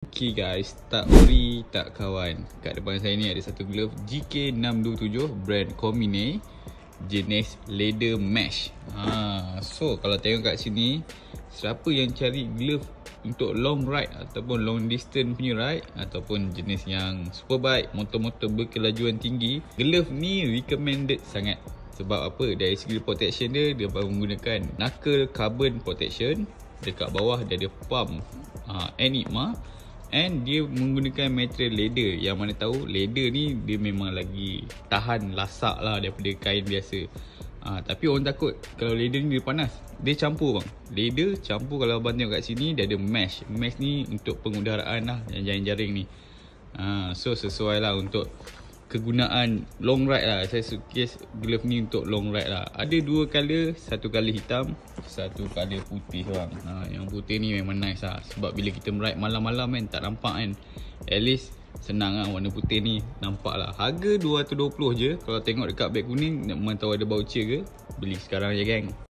Okay guys, tak ori tak kawan. Kat depan saya ni ada satu glove GK627 brand Komine, jenis leather mesh. So kalau tengok kat sini, siapa yang cari glove untuk long ride ataupun long distance punya ride ataupun jenis yang superbike, motor-motor berkelajuan tinggi, glove ni recommended sangat. Sebab apa? Dari segi protection dia menggunakan knuckle carbon protection. Dekat bawah dia ada pump Enigma. And dia menggunakan material leather. Yang mana tahu leather ni dia memang lagi tahan lasak lah daripada kain biasa. Tapi orang takut kalau leather ni dia panas. Dia campur bang. Leather campur, kalau abang tengok kat sini dia ada mesh. Mesh ni untuk pengudaraan lah, yang jaring-jaring ni. So sesuai lah untuk kegunaan long ride lah. Saya suggest glove ni untuk long ride lah. Ada dua colour, satu colour hitam, satu colour putih bang. Yang putih ni memang nice lah. Sebab bila kita ride malam-malam kan, tak nampak kan. At least senang lah warna putih ni, nampak lah. Harga 220 je. Kalau tengok dekat beg kuning, nak tahu ada voucher ke, beli sekarang je geng.